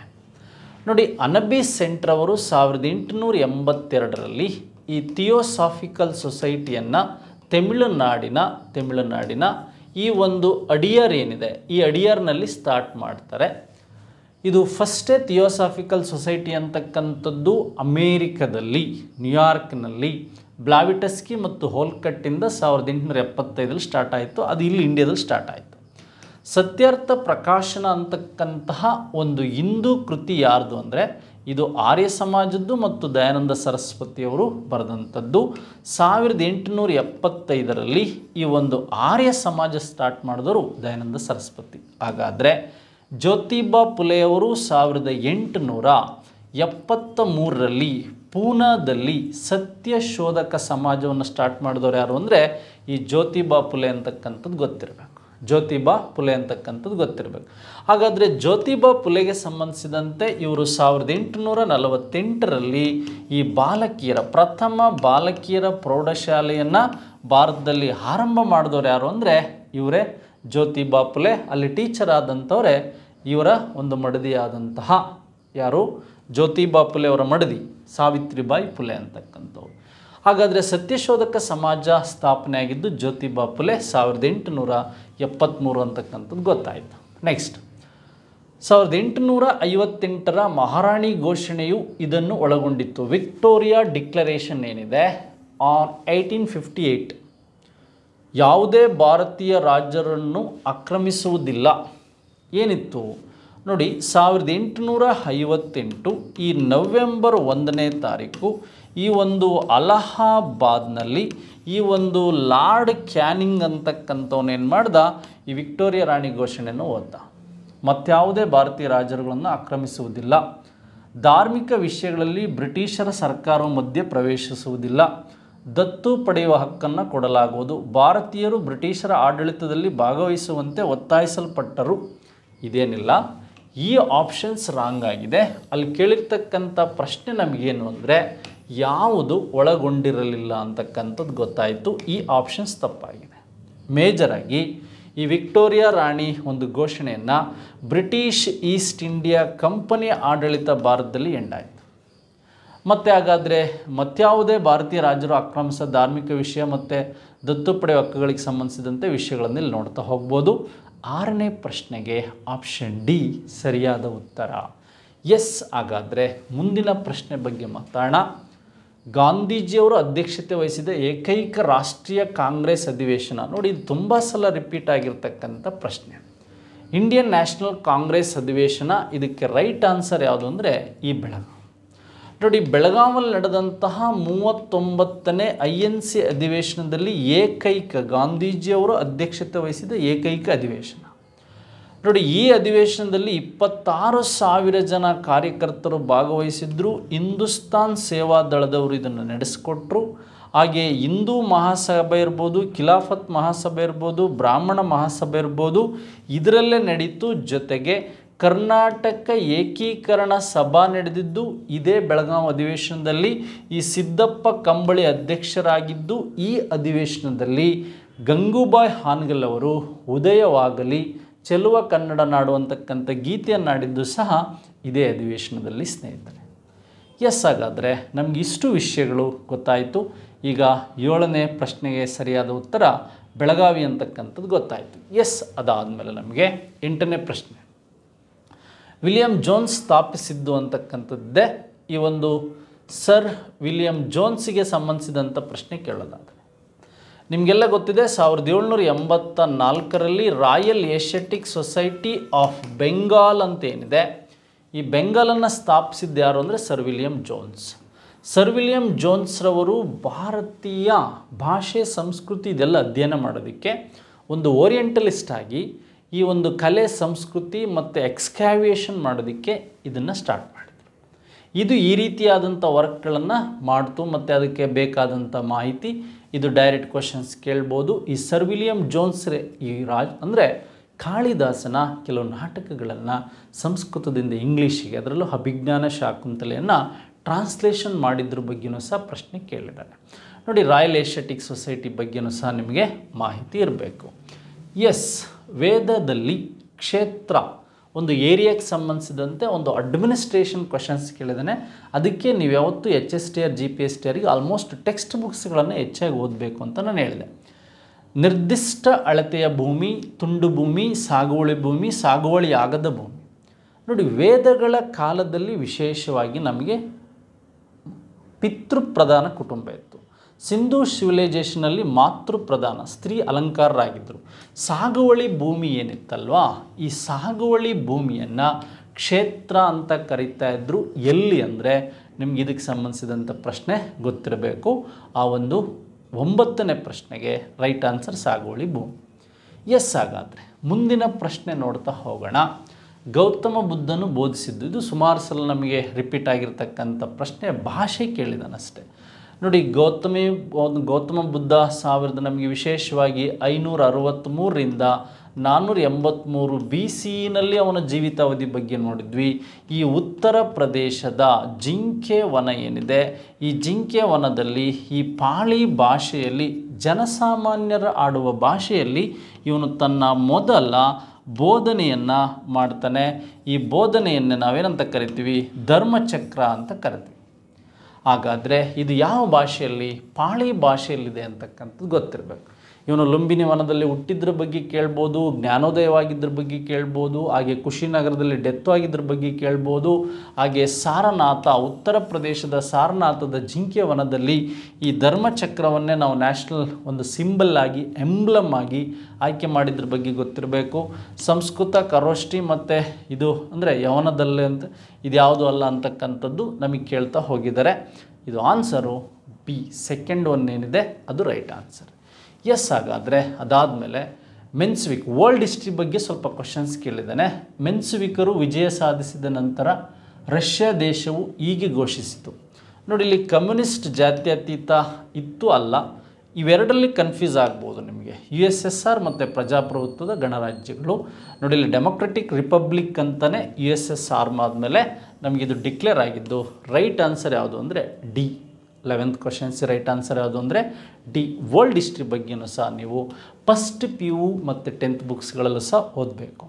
ನೋಡಿ, ಅನಬಿಸೆಂಟ್ರವರು 1882ರಲ್ಲಿ ಈ ಥಿಯೋಸಾಫಿಕಲ್ ಸೊಸೈಟಿಯನ್ನು ತಮಿಳುನಾಡಿನ ಈ ಒಂದು ಅಡಿಯರ್ ಏನಿದೆ ಈ ಅಡಿಯರ್ನಲ್ಲಿ ಸ್ಟಾರ್ಟ್ ಮಾಡ್ತಾರೆ. ಇದು ಫಸ್ಟೇ ಥಿಯೋಸಾಫಿಕಲ್ ಸೊಸೈಟಿ ಅಂತಕ್ಕಂಥದ್ದು ಅಮೇರಿಕದಲ್ಲಿ ನ್ಯೂಯಾರ್ಕ್ನಲ್ಲಿ ಬ್ಲಾವಿಟಸ್ಕಿ ಮತ್ತು ಹೋಲ್ಕಟ್ಟಿಂದ 1875ರಲ್ಲಿ ಸ್ಟಾರ್ಟ್ ಆಯಿತು. ಅದು ಇಲ್ಲಿ ಇಂಡಿಯಾದಲ್ಲಿ ಸ್ಟಾರ್ಟ್ ಆಯಿತು. ಸತ್ಯಾರ್ಥ ಪ್ರಕಾಶನ ಅಂತಕ್ಕಂತಹ ಒಂದು ಹಿಂದೂ ಕೃತಿ ಯಾರ್ದು ಅಂದರೆ ಇದು ಆರ್ಯ ಸಮಾಜದ್ದು ಮತ್ತು ದಯಾನಂದ ಸರಸ್ವತಿಯವರು ಬರೆದಂಥದ್ದು. 1875ರಲ್ಲಿ ಈ ಒಂದು ಆರ್ಯ ಸಮಾಜ ಸ್ಟಾರ್ಟ್ ಮಾಡಿದವರು ದಯಾನಂದ ಸರಸ್ವತಿ. ಹಾಗಾದರೆ ಜ್ಯೋತಿಬಾ ಫುಲೆಯವರು 1873ರಲ್ಲಿ ಪೂನಾದಲ್ಲಿ ಸತ್ಯಶೋಧಕ ಸಮಾಜವನ್ನು ಸ್ಟಾರ್ಟ್ ಮಾಡಿದವರು ಯಾರು ಅಂದರೆ ಈ ಜ್ಯೋತಿಬಾ ಫುಲೆ ಅಂತಕ್ಕಂಥದ್ದು ಗೊತ್ತಿರಬೇಕು. ಹಾಗಾದರೆ ಜ್ಯೋತಿಬಾ ಫುಲೆಗೆ ಸಂಬಂಧಿಸಿದಂತೆ ಇವರು 1848ರಲ್ಲಿ ಈ ಪ್ರಥಮ ಬಾಲಕಿಯರ ಪ್ರೌಢಶಾಲೆಯನ್ನು ಭಾರತದಲ್ಲಿ ಆರಂಭ ಮಾಡಿದವರು ಯಾರು ಅಂದರೆ ಇವರೇ ಜ್ಯೋತಿಬಾ ಫುಲೆ. ಅಲ್ಲಿ ಟೀಚರ್ ಆದಂಥವರೇ ಇವರ ಒಂದು ಮಡದಿಯಾದಂತಹ ಯಾರು ಜ್ಯೋತಿಬಾ ಫುಲೆ ಅವರ ಮಡದಿ ಸಾವಿತ್ರಿಬಾಯಿ ಫುಲೆ ಅಂತಕ್ಕಂಥವ್ರು. ಹಾಗಾದರೆ ಸತ್ಯಶೋಧಕ ಸಮಾಜ ಸ್ಥಾಪನೆ ಆಗಿದ್ದು ಜ್ಯೋತಿಬಾ ಫುಲೆ 1873 ಅಂತಕ್ಕಂಥದ್ದು ಗೊತ್ತಾಯಿತು. ನೆಕ್ಸ್ಟ್ 1858ರ ಮಹಾರಾಣಿ ಘೋಷಣೆಯು ಇದನ್ನು ಒಳಗೊಂಡಿತ್ತು. ವಿಕ್ಟೋರಿಯಾ ಡಿಕ್ಲರೇಷನ್ ಏನಿದೆ ಆನ್ 1858 ಯಾವುದೇ ಭಾರತೀಯ ರಾಜರನ್ನು ಆಕ್ರಮಿಸುವುದಿಲ್ಲ ಏನಿತ್ತು ನೋಡಿ. 1858 ಈ ನವೆಂಬರ್ 1ನೇ ತಾರೀಕು ಈ ಒಂದು ಅಲಹಾಬಾದ್ನಲ್ಲಿ ಈ ಒಂದು ಲಾರ್ಡ್ ಕ್ಯಾನಿಂಗ್ ಅಂತಕ್ಕಂಥವನು ಏನು ಮಾಡ್ದ, ಈ ವಿಕ್ಟೋರಿಯಾ ರಾಣಿ ಘೋಷಣೆಯನ್ನು ಓದ್ದ. ಮತ್ಯಾವುದೇ ಭಾರತೀಯ ರಾಜರುಗಳನ್ನು ಆಕ್ರಮಿಸುವುದಿಲ್ಲ, ಧಾರ್ಮಿಕ ವಿಷಯಗಳಲ್ಲಿ ಬ್ರಿಟಿಷರ ಸರ್ಕಾರವು ಮಧ್ಯೆ ಪ್ರವೇಶಿಸುವುದಿಲ್ಲ, ದತ್ತು ಪಡೆಯುವ ಹಕ್ಕನ್ನು ಕೊಡಲಾಗುವುದು, ಭಾರತೀಯರು ಬ್ರಿಟಿಷರ ಆಡಳಿತದಲ್ಲಿ ಭಾಗವಹಿಸುವಂತೆ ಒತ್ತಾಯಿಸಲ್ಪಟ್ಟರು. ಇದೇನಿಲ್ಲ, ಈ ಆಪ್ಷನ್ಸ್ ರಾಂಗ್ ಆಗಿದೆ. ಅಲ್ಲಿ ಕೇಳಿರ್ತಕ್ಕಂಥ ಪ್ರಶ್ನೆ ನಮಗೇನು ಅಂದರೆ ಯಾವುದು ಒಳಗೊಂಡಿರಲಿಲ್ಲ ಅಂತಕ್ಕಂಥದ್ದು ಗೊತ್ತಾಯಿತು. ಈ ಆಪ್ಷನ್ಸ್ ತಪ್ಪಾಗಿದೆ. ಮೇಜರಾಗಿ ಈ ವಿಕ್ಟೋರಿಯಾ ರಾಣಿ ಒಂದು ಘೋಷಣೆಯನ್ನು ಬ್ರಿಟಿಷ್ ಈಸ್ಟ್ ಇಂಡಿಯಾ ಕಂಪನಿಯ ಆಡಳಿತ ಭಾರತದಲ್ಲಿ ಎಂಡಾಯಿತು. ಮತ್ತು ಹಾಗಾದರೆ ಮತ್ಯಾವುದೇ ಭಾರತೀಯ ರಾಜರು ಆಕ್ರಮಿಸಿದ ಧಾರ್ಮಿಕ ವಿಷಯ ಮತ್ತು ದತ್ತು ಪಡೆಯುವ ಹಕ್ಕುಗಳಿಗೆ ಸಂಬಂಧಿಸಿದಂತೆ ವಿಷಯಗಳನ್ನು ಇಲ್ಲಿ ನೋಡ್ತಾ ಹೋಗ್ಬೋದು. 6ನೇ ಪ್ರಶ್ನೆಗೆ ಆಪ್ಷನ್ ಡಿ ಸರಿಯಾದ ಉತ್ತರ. ಎಸ್. ಹಾಗಾದರೆ ಮುಂದಿನ ಪ್ರಶ್ನೆ ಬಗ್ಗೆ ಮಾತಾಡೋಣ. ಗಾಂಧೀಜಿಯವರು ಅಧ್ಯಕ್ಷತೆ ವಹಿಸಿದ ಏಕೈಕ ರಾಷ್ಟ್ರೀಯ ಕಾಂಗ್ರೆಸ್ ಅಧಿವೇಶನ ನೋಡಿ, ಇದು ತುಂಬ ಸಲ ರಿಪೀಟ್ ಆಗಿರ್ತಕ್ಕಂಥ ಪ್ರಶ್ನೆ. ಇಂಡಿಯನ್ ನ್ಯಾಷನಲ್ ಕಾಂಗ್ರೆಸ್ ಅಧಿವೇಶನ. ಇದಕ್ಕೆ ರೈಟ್ ಆನ್ಸರ್ ಯಾವುದು ಅಂದರೆ ಈ ಬೆಳಗಾವಿ ನೋಡಿ. ಬೆಳಗಾವಿಯಲ್ಲಿ ನಡೆದಂತಹ 39ನೇ INC ಅಧಿವೇಶನದಲ್ಲಿ ಏಕೈಕ ಗಾಂಧೀಜಿಯವರು ಅಧ್ಯಕ್ಷತೆ ವಹಿಸಿದ ಏಕೈಕ ಅಧಿವೇಶನ ನೋಡಿ. ಈ ಅಧಿವೇಶನದಲ್ಲಿ 26,000 ಜನ ಕಾರ್ಯಕರ್ತರು ಭಾಗವಹಿಸಿದ್ರು. ಹಿಂದೂಸ್ತಾನ್ ಸೇವಾ ದಳದವರು ಇದನ್ನು ನಡೆಸಿಕೊಟ್ರು. ಹಾಗೆ ಹಿಂದೂ ಮಹಾಸಭೆ ಇರ್ಬೋದು, ಖಿಲಾಫತ್ ಮಹಾಸಭೆ ಇರ್ಬೋದು, ಬ್ರಾಹ್ಮಣ ಮಹಾಸಭೆ ಇರ್ಬೋದು, ಇದರಲ್ಲೇ ನಡೀತು. ಜೊತೆಗೆ ಕರ್ನಾಟಕ ಏಕೀಕರಣ ಸಭಾ ನಡೆದಿದ್ದು ಇದೇ ಬೆಳಗಾವಿ ಅಧಿವೇಶನದಲ್ಲಿ. ಈ ಸಿದ್ದಪ್ಪ ಕಂಬಳಿ ಅಧ್ಯಕ್ಷರಾಗಿದ್ದು ಈ ಅಧಿವೇಶನದಲ್ಲಿ ಗಂಗೂಬಾಯಿ ಹಾನಗಲ್ ಅವರು ಉದಯವಾಗಲಿ ಚೆಲುವ ಕನ್ನಡ ನಾಡು ಅಂತಕ್ಕಂಥ ಗೀತೆಯನ್ನು ಆಡಿದ್ದು ಸಹ ಇದೇ ಅಧಿವೇಶನದಲ್ಲಿ ಸ್ನೇಹಿತರೆ. ಎಸ್. ಹಾಗಾದರೆ ನಮಗೆ ಇಷ್ಟು ವಿಷಯಗಳು ಗೊತ್ತಾಯಿತು. ಈಗ 7ನೇ ಪ್ರಶ್ನೆಗೆ ಸರಿಯಾದ ಉತ್ತರ ಬೆಳಗಾವಿ ಅಂತಕ್ಕಂಥದ್ದು ಗೊತ್ತಾಯಿತು. ಎಸ್. ಅದಾದಮೇಲೆ ನಮಗೆ 8ನೇ ಪ್ರಶ್ನೆ, ವಿಲಿಯಂ ಜೋನ್ಸ್ ಸ್ಥಾಪಿಸಿದ್ದು ಅಂತಕ್ಕಂಥದ್ದೇ. ಈ ಒಂದು ಸರ್ ವಿಲಿಯಂ ಜೋನ್ಸಿಗೆ ಸಂಬಂಧಿಸಿದಂಥ ಪ್ರಶ್ನೆ ಕೇಳೋದಾದರೆ ನಿಮಗೆಲ್ಲ ಗೊತ್ತಿದೆ, 1784ರಲ್ಲಿ Royal Asiatic Society of Bengal ಅಂತ ಏನಿದೆ, ಈ ಬೆಂಗಾಲನ್ನು ಸ್ಥಾಪಿಸಿದ್ದು ಯಾರು ಅಂದರೆ sir William Jones. Sir William ಜೋನ್ಸ್ರವರು ಭಾರತೀಯ ಭಾಷೆ ಸಂಸ್ಕೃತಿ ಇದೆಲ್ಲ ಅಧ್ಯಯನ ಮಾಡೋದಕ್ಕೆ ಒಂದು ಓರಿಯೆಂಟಲಿಸ್ಟ್ ಆಗಿ ಈ ಒಂದು ಕಲೆ ಸಂಸ್ಕೃತಿ ಮತ್ತು ಎಕ್ಸ್ಕ್ಯಾವಿಯೇಷನ್ ಮಾಡೋದಕ್ಕೆ ಇದನ್ನು ಸ್ಟಾರ್ಟ್ ಮಾಡಿದ್ರು. ಇದು ಈ ರೀತಿಯಾದಂಥ ವರ್ಕ್ಗಳನ್ನು ಮಾಡ್ತು ಮತ್ತು ಅದಕ್ಕೆ ಬೇಕಾದಂಥ ಮಾಹಿತಿ ಇದು ಡೈರೆಕ್ಟ್ ಕ್ವಶನ್ಸ್ ಕೇಳ್ಬೋದು. ಈ ಸರ್ ವಿಲಿಯಂ ಜೋನ್ಸ್ ಈ ಅಂದರೆ ಕಾಳಿದಾಸನ ಕೆಲವು ನಾಟಕಗಳನ್ನು ಸಂಸ್ಕೃತದಿಂದ ಇಂಗ್ಲೀಷಿಗೆ, ಅದರಲ್ಲೂ ಅಭಿಜ್ಞಾನ ಶಾಕುಂತಲೆಯನ್ನು ಟ್ರಾನ್ಸ್ಲೇಷನ್ ಮಾಡಿದ್ರ ಬಗ್ಗೆಯೂ ಸಹ ಪ್ರಶ್ನೆ ಕೇಳಿದ್ದಾರೆ. ನೋಡಿ, ರಾಯಲ್ ಏಷ್ಯಾಟಿಕ್ ಸೊಸೈಟಿ ಬಗ್ಗೆಯೂ ಸಹ ನಿಮಗೆ ಮಾಹಿತಿ ಇರಬೇಕು. ಎಸ್, ವೇದದಲ್ಲಿ ಕ್ಷೇತ್ರ ಒಂದು ಏರಿಯಾಕ್ಕೆ ಸಂಬಂಧಿಸಿದಂತೆ ಒಂದು ಅಡ್ಮಿನಿಸ್ಟ್ರೇಷನ್ ಕ್ವಶನ್ಸ್ ಕೇಳಿದ್ದಾನೆ. ಅದಕ್ಕೆ ನೀವು ಯಾವತ್ತೂ HSTR GPSTRಗೆ ಆಲ್ಮೋಸ್ಟ್ ಟೆಕ್ಸ್ಟ್ ಬುಕ್ಸ್ಗಳನ್ನು ಹೆಚ್ಚಾಗಿ ಓದಬೇಕು ಅಂತ ನಾನು ಹೇಳಿದೆ. ನಿರ್ದಿಷ್ಟ ಅಳತೆಯ ಭೂಮಿ, ತುಂಡು ಭೂಮಿ, ಸಾಗುವಳಿ ಆಗದ ಭೂಮಿ. ನೋಡಿ, ವೇದಗಳ ಕಾಲದಲ್ಲಿ ವಿಶೇಷವಾಗಿ ನಮಗೆ ಪಿತೃಪ್ರಧಾನ ಕುಟುಂಬ ಇತ್ತು. ಸಿಂಧೂ ಸಿವಿಲೈಜೇಷನಲ್ಲಿ ಮಾತೃಪ್ರಧಾನ, ಸ್ತ್ರೀ ಅಲಂಕಾರರಾಗಿದ್ದರು. ಸಾಗುವಳಿ ಭೂಮಿ ಏನಿತ್ತಲ್ವಾ, ಈ ಸಾಗುವಳಿ ಭೂಮಿಯನ್ನು ಕ್ಷೇತ್ರ ಅಂತ ಕರೀತಾ ಇದ್ದರು. ಎಲ್ಲಿ ಅಂದರೆ ನಿಮ್ಗೆ ಇದಕ್ಕೆ ಸಂಬಂಧಿಸಿದಂಥ ಪ್ರಶ್ನೆ ಗೊತ್ತಿರಬೇಕು. ಆ ಒಂದು 9ನೇ ಪ್ರಶ್ನೆಗೆ ರೈಟ್ ಆನ್ಸರ್ ಸಾಗುವಳಿ ಭೂಮಿ. ಎಸ್, ಹಾಗಾದರೆ ಮುಂದಿನ ಪ್ರಶ್ನೆ ನೋಡ್ತಾ ಹೋಗೋಣ. ಗೌತಮ ಬುದ್ಧನು ಬೋಧಿಸಿದ್ದು, ಇದು ಸುಮಾರು ಸಲ ನಮಗೆ ರಿಪೀಟ್ ಆಗಿರ್ತಕ್ಕಂಥ ಪ್ರಶ್ನೆ, ಭಾಷೆ ಕೇಳಿದಾನಷ್ಟೇ. ನೋಡಿ, ಗೌತಮ ಬುದ್ಧ ನಮಗೆ ವಿಶೇಷವಾಗಿ 563ರಿಂದ 483 BCನಲ್ಲಿ ಅವನ ಜೀವಿತಾವಧಿ ಬಗ್ಗೆ ನೋಡಿದ್ವಿ. ಈ ಉತ್ತರ ಪ್ರದೇಶದ ಜಿಂಕೆ ವನ ಏನಿದೆ, ಈ ಜಿಂಕೆ ವನದಲ್ಲಿ ಈ ಪಾಳಿ ಭಾಷೆಯಲ್ಲಿ, ಜನಸಾಮಾನ್ಯರ ಆಡುವ ಭಾಷೆಯಲ್ಲಿ ಇವನು ತನ್ನ ಮೊದಲ ಬೋಧನೆಯನ್ನು ಮಾಡ್ತಾನೆ. ಈ ಬೋಧನೆಯನ್ನು ನಾವೇನಂತ ಕರಿತೀವಿ, ಧರ್ಮಚಕ್ರ ಅಂತ ಕರಿತೀವಿ. ಹಾಗಾದರೆ ಇದು ಯಾವ ಭಾಷೆಯಲ್ಲಿ, ಪಾಳಿ ಭಾಷೆಯಲ್ಲಿದೆ ಅಂತಕ್ಕಂಥದ್ದು ಗೊತ್ತಿರಬೇಕು. ಇವನು ಲುಂಬಿನಿ ವನದಲ್ಲಿ ಹುಟ್ಟಿದ್ರ ಬಗ್ಗೆ ಕೇಳ್ಬೋದು, ಜ್ಞಾನೋದಯವಾಗಿದ್ದ್ರ ಬಗ್ಗೆ ಕೇಳ್ಬೋದು, ಹಾಗೆ ಕುಶಿನಗರದಲ್ಲಿ ಡೆತ್ ಆಗಿದ್ರ ಬಗ್ಗೆ ಕೇಳ್ಬೋದು. ಹಾಗೆ ಸಾರನಾಥ, ಉತ್ತರ ಪ್ರದೇಶದ ಸಾರನಾಥದ ಜಿಂಕೆ ವನದಲ್ಲಿ ಈ ಧರ್ಮಚಕ್ರವನ್ನೇ ನಾವು ನ್ಯಾಷನಲ್ ಒಂದು ಸಿಂಬಲ್ ಆಗಿ, ಎಂಬ್ಲಮ್ ಆಗಿ ಆಯ್ಕೆ ಮಾಡಿದ್ರ ಬಗ್ಗೆ ಗೊತ್ತಿರಬೇಕು. ಸಂಸ್ಕೃತ, ಖರೋಷ್ಠಿ ಮತ್ತು ಇದು ಅಂದರೆ ಯವನದಲ್ಲಿ ಅಂತ ಇದ್ಯಾವುದು ಅಲ್ಲ ಅಂತಕ್ಕಂಥದ್ದು ನಮಗೆ ಕೇಳ್ತಾ ಹೋಗಿದ್ದಾರೆ. ಇದು ಆನ್ಸರು ಬಿ, ಸೆಕೆಂಡ್ ಒನ್ ಏನಿದೆ ಅದು ರೈಟ್ ಆನ್ಸರ್. ಎಸ್, ಹಾಗಾದರೆ ಅದಾದಮೇಲೆ ಮೆನ್ಸ್ವಿಕ್, ವರ್ಲ್ಡ್ ಹಿಸ್ಟ್ರಿ ಬಗ್ಗೆ ಸ್ವಲ್ಪ ಕ್ವಶನ್ಸ್ ಕೇಳಿದ್ದಾನೆ. ಮೆನ್ಸ್ವಿಕರು ವಿಜಯ ಸಾಧಿಸಿದ ನಂತರ ರಷ್ಯಾ ದೇಶವು ಹೀಗೆ ಘೋಷಿಸಿತು. ನೋಡಿ, ಇಲ್ಲಿ ಕಮ್ಯುನಿಸ್ಟ್ ಜಾತ್ಯತೀತ ಇತ್ತು ಅಲ್ಲ, ಇವೆರಡರಲ್ಲಿ ಕನ್ಫ್ಯೂಸ್ ಆಗ್ಬೋದು ನಿಮಗೆ. USSR ಮತ್ತು ಪ್ರಜಾಪ್ರಭುತ್ವದ ಗಣರಾಜ್ಯಗಳು. ನೋಡಿ, ಇಲ್ಲಿ ಡೆಮೊಕ್ರೆಟಿಕ್ ರಿಪಬ್ಲಿಕ್ ಅಂತಲೇ USSR ಆದಮೇಲೆ ನಮಗಿದು ಡಿಕ್ಲೇರ್ ಆಗಿದ್ದು. ರೈಟ್ ಆನ್ಸರ್ ಯಾವುದು ಅಂದರೆ D. 11th questions right answer ಯಾವುದು ಅಂದರೆ ಡಿ. ವರ್ಲ್ಡ್ ಹಿಸ್ಟ್ರಿ ಬಗ್ಗೆಯೂ ಸಹ ನೀವು ಫಸ್ಟ್ PU ಮತ್ತು 10th ಬುಕ್ಸ್ಗಳಲ್ಲೂ ಸಹ ಓದಬೇಕು.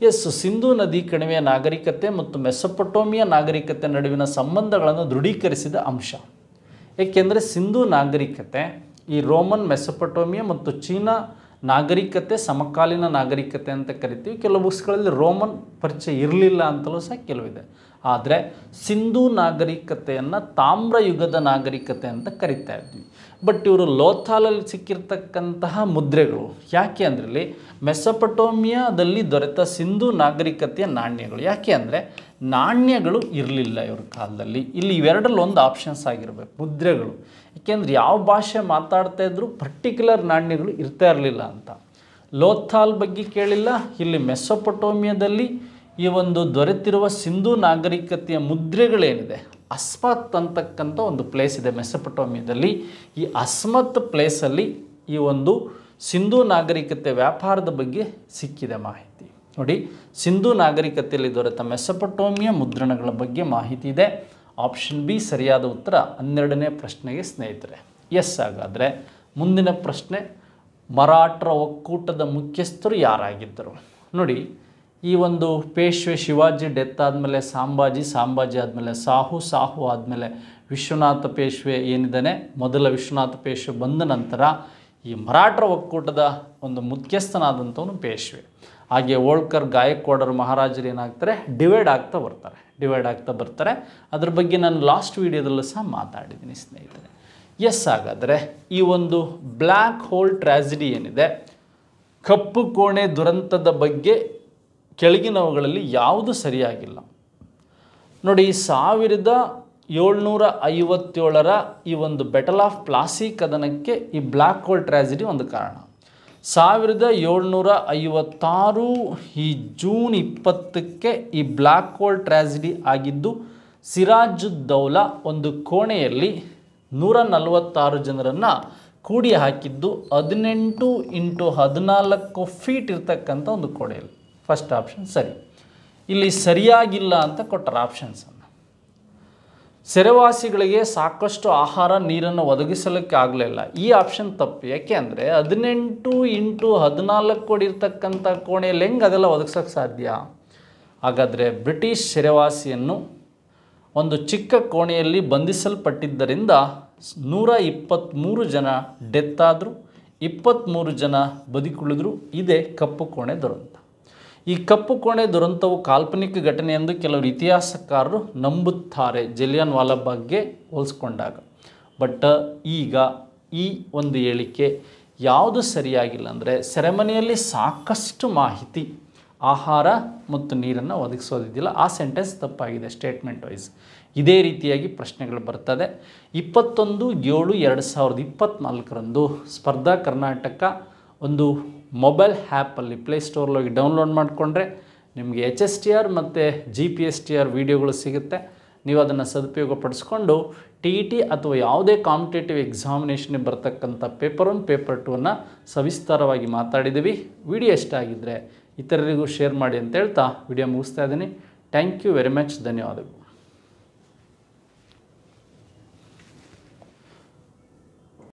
ಎಸ್, ಸಿಂಧೂ ನದಿ ಕಣಿವೆಯ ನಾಗರಿಕತೆ ಮತ್ತು ಮೆಸೊಪೊಟೋಮಿಯಾ ನಾಗರಿಕತೆ ನಡುವಿನ ಸಂಬಂಧಗಳನ್ನು ದೃಢೀಕರಿಸಿದ ಅಂಶ. ಏಕೆಂದರೆ ಸಿಂಧೂ ನಾಗರಿಕತೆ ಈ ರೋಮನ್, ಮೆಸೊಪೊಟೋಮಿಯಾ ಮತ್ತು ಚೀನಾ ನಾಗರಿಕತೆ ಸಮಕಾಲೀನ ನಾಗರಿಕತೆ ಅಂತ ಕರಿತೀವಿ. ಕೆಲವು ಬುಕ್ಸ್ಗಳಲ್ಲಿ ರೋಮನ್ ಪರಿಚಯ ಇರಲಿಲ್ಲ ಅಂತಲೂ ಸಹ ಕೆಲವಿದೆ. ಆದರೆ ಸಿಂಧೂ ನಾಗರಿಕತೆಯನ್ನು ತಾಮ್ರಯುಗದ ನಾಗರಿಕತೆ ಅಂತ ಕರಿತಾ ಇದ್ವಿ. ಬಟ್ ಇವರು ಲೋಥಾಲಲ್ಲಿ ಸಿಕ್ಕಿರ್ತಕ್ಕಂತಹ ಮುದ್ರೆಗಳು ಯಾಕೆ ಅಂದರೆ ಇಲ್ಲಿ ಮೆಸೊಪೊಟೋಮಿಯಾದಲ್ಲಿ ದೊರೆತ ಸಿಂಧೂ ನಾಗರಿಕತೆಯ ನಾಣ್ಯಗಳು. ಯಾಕೆ ಅಂದರೆ ನಾಣ್ಯಗಳು ಇರಲಿಲ್ಲ ಇವ್ರ ಕಾಲದಲ್ಲಿ. ಇಲ್ಲಿ ಇವೆರಡರಲ್ಲಿ ಒಂದು ಆಪ್ಷನ್ಸ್ ಆಗಿರಬೇಕು, ಮುದ್ರೆಗಳು. ಏಕೆಂದರೆ ಯಾವ ಭಾಷೆ ಮಾತಾಡ್ತಾ ಇದ್ರು ಪರ್ಟಿಕ್ಯುಲರ್ ನಾಣ್ಯಗಳು ಇರ್ತಾ ಇರಲಿಲ್ಲ ಅಂತ. ಲೋಥಾಲ್ ಬಗ್ಗೆ ಕೇಳಿಲ್ಲ. ಇಲ್ಲಿ ಮೆಸೊಪೊಟೋಮಿಯಾದಲ್ಲಿ ಈ ಒಂದು ದೊರೆತಿರುವ ಸಿಂಧೂ ನಾಗರಿಕತೆಯ ಮುದ್ರೆಗಳೇನಿದೆ, ಅಸ್ಮತ್ ಅಂತಕ್ಕಂಥ ಒಂದು ಪ್ಲೇಸ್ ಇದೆ ಮೆಸೊಪೊಟೋಮಿಯಾದಲ್ಲಿ. ಈ ಅಸ್ಮತ್ ಪ್ಲೇಸಲ್ಲಿ ಈ ಒಂದು ಸಿಂಧೂ ನಾಗರಿಕತೆ ವ್ಯಾಪಾರದ ಬಗ್ಗೆ ಸಿಕ್ಕಿದೆ ಮಾಹಿತಿ. ನೋಡಿ, ಸಿಂಧೂ ನಾಗರಿಕತೆಯಲ್ಲಿ ದೊರೆತ ಮೆಸೊಪೊಟೋಮಿಯಾ ಮುದ್ರಣಗಳ ಬಗ್ಗೆ ಮಾಹಿತಿ ಇದೆ. ಆಪ್ಷನ್ ಬಿ ಸರಿಯಾದ ಉತ್ತರ 12ನೇ ಪ್ರಶ್ನೆಗೆ ಸ್ನೇಹಿತರೆ. ಎಸ್, ಹಾಗಾದರೆ ಮುಂದಿನ ಪ್ರಶ್ನೆ, ಮರಾಠರ ಒಕ್ಕೂಟದ ಮುಖ್ಯಸ್ಥರು ಯಾರಾಗಿದ್ದರು? ನೋಡಿ, ಈ ಒಂದು ಪೇಶ್ವೆ ಶಿವಾಜಿ ಡೆತ್ ಆದಮೇಲೆ ಸಂಭಾಜಿ ಆದಮೇಲೆ ಸಾಹು ಆದಮೇಲೆ ವಿಶ್ವನಾಥ ಪೇಶ್ವೆ ಏನಿದ್ದಾನೆ, ಮೊದಲ ವಿಶ್ವನಾಥ ಪೇಶ್ವೆ ಬಂದ ನಂತರ ಈ ಮರಾಠರ ಒಕ್ಕೂಟದ ಒಂದು ಮುಖ್ಯಸ್ಥನಾದಂಥವನು ಪೇಶ್ವೆ. ಹಾಗೆ ಹೋಳ್ಕರ್, ಗಾಯಕ್ವಾಡರು, ಮಹಾರಾಜರು ಏನಾಗ್ತಾರೆ, ಡಿವೈಡ್ ಆಗ್ತಾ ಬರ್ತಾರೆ. ಅದ್ರ ಬಗ್ಗೆ ನಾನು ಲಾಸ್ಟ್ ವೀಡಿಯೋದಲ್ಲೂ ಸಹ ಮಾತಾಡಿದ್ದೀನಿ ಸ್ನೇಹಿತರೆ. ಎಸ್, ಹಾಗಾದರೆ ಈ ಒಂದು ಬ್ಲ್ಯಾಕ್ ಹೋಲ್ ಟ್ರ್ಯಾಜಿಡಿ ಏನಿದೆ, ಕಪ್ಪು ಕೋಣೆ ದುರಂತದ ಬಗ್ಗೆ ಕೆಳಗಿನವುಗಳಲ್ಲಿ ಯಾವುದು ಸರಿಯಾಗಿಲ್ಲ? ನೋಡಿ, 1757ರ ಈ ಒಂದು ಬ್ಯಾಟಲ್ ಆಫ್ ಪ್ಲಾಸಿ ಕದನಕ್ಕೆ ಈ ಬ್ಲ್ಯಾಕ್ ಹೋಲ್ ಟ್ರ್ಯಾಜಿಡಿ ಒಂದು ಕಾರಣ. 1756 ಈ ಜೂನ್ 20ಕ್ಕೆ ಈ ಬ್ಲ್ಯಾಕ್ ಹೋಲ್ ಟ್ರ್ಯಾಜಿಡಿ ಆಗಿದ್ದು ಸಿರಾಜುದ್ದೌಲಾ ಒಂದು ಕೋಣೆಯಲ್ಲಿ 146 ಜನರನ್ನು ಕೂಡಿ ಹಾಕಿದ್ದು 18 × 14 ಫೀಟ್ ಇರ್ತಕ್ಕಂಥ ಒಂದು ಕೋಣೆಯಲ್ಲಿ. ಫಸ್ಟ್ ಆಪ್ಷನ್ ಸರಿ. ಇಲ್ಲಿ ಸರಿಯಾಗಿಲ್ಲ ಅಂತ ಕೊಟ್ಟರು ಆಪ್ಷನ್ಸನ್ನು. ಸೆರೆವಾಸಿಗಳಿಗೆ ಸಾಕಷ್ಟು ಆಹಾರ ನೀರನ್ನು ಒದಗಿಸಲಿಕ್ಕೆ ಆಗಲಿಲ್ಲ. ಈ ಆಪ್ಷನ್ ತಪ್ಪು. ಯಾಕೆ ಅಂದರೆ 18 × 14 ಅಡಿ ಇರ್ತಕ್ಕಂಥ ಕೋಣೆಯಲ್ಲಿ ಹೆಂಗೆ ಅದೆಲ್ಲ ಒದಗಿಸೋಕ್ಕೆ ಸಾಧ್ಯ? ಹಾಗಾದರೆ ಬ್ರಿಟಿಷ್ ಸೆರೆವಾಸಿಯನ್ನು ಒಂದು ಚಿಕ್ಕ ಕೋಣೆಯಲ್ಲಿ ಬಂಧಿಸಲ್ಪಟ್ಟಿದ್ದರಿಂದ 123 ಜನ ಡೆತ್ ಆದರು, 23 ಜನ ಬದುಕುಳಿದ್ರು. ಇದೇ ಕಪ್ಪು ಕೋಣೆ ದುರಂತ. ಈ ಕಪ್ಪು ಕೋಣೆ ದುರಂತವು ಕಾಲ್ಪನಿಕ ಘಟನೆ ಎಂದು ಕೆಲವರು ಇತಿಹಾಸಕಾರರು ನಂಬುತ್ತಾರೆ ಜಲಿಯನ್ ವಾಲಾಬಾಗ್ಗೆ ಹೋಲಿಸ್ಕೊಂಡಾಗ. ಬಟ್ ಈಗ ಈ ಒಂದು ಹೇಳಿಕೆ ಯಾವುದು ಸರಿಯಾಗಿಲ್ಲ ಅಂದರೆ ಸೆರೆಮನಿಯಲ್ಲಿ ಸಾಕಷ್ಟು ಮಾಹಿತಿ ಆಹಾರ ಮತ್ತು ನೀರನ್ನು ಒದಗಿಸೋದಿದ್ದಿಲ್ಲ. ಆ ಸೆಂಟೆನ್ಸ್ ತಪ್ಪಾಗಿದೆ ಸ್ಟೇಟ್ಮೆಂಟ್ ವೈಸ್. ಇದೇ ರೀತಿಯಾಗಿ ಪ್ರಶ್ನೆಗಳು ಬರ್ತದೆ. 21/7/2024 ಸ್ಪರ್ಧಾ ಕರ್ನಾಟಕ ಒಂದು ಮೊಬೈಲ್ ಆ್ಯಪಲ್ಲಿ ಪ್ಲೇಸ್ಟೋರಲ್ಲಿ ಹೋಗಿ ಡೌನ್ಲೋಡ್ ಮಾಡಿಕೊಂಡ್ರೆ ನಿಮಗೆ HSTR ಮತ್ತು GPSTR ವೀಡಿಯೋಗಳು ಸಿಗುತ್ತೆ. ನೀವು ಅದನ್ನು ಸದುಪಯೋಗ ಪಡಿಸ್ಕೊಂಡು TET ಅಥವಾ ಯಾವುದೇ ಕಾಂಪಿಟೇಟಿವ್ ಎಕ್ಸಾಮಿನೇಷನ್ಗೆ ಬರ್ತಕ್ಕಂಥ ಪೇಪರ್ 1 ಪೇಪರ್ 2 ಸವಿಸ್ತಾರವಾಗಿ ಮಾತಾಡಿದ್ದೀವಿ. ವಿಡಿಯೋ ಇಷ್ಟ ಆಗಿದ್ದರೆ ಇತರರಿಗೂ ಶೇರ್ ಮಾಡಿ ಅಂತ ಹೇಳ್ತಾ ವಿಡಿಯೋ ಮುಗಿಸ್ತಾ ಇದ್ದೀನಿ. Thank you very much. ಧನ್ಯವಾದಗಳು.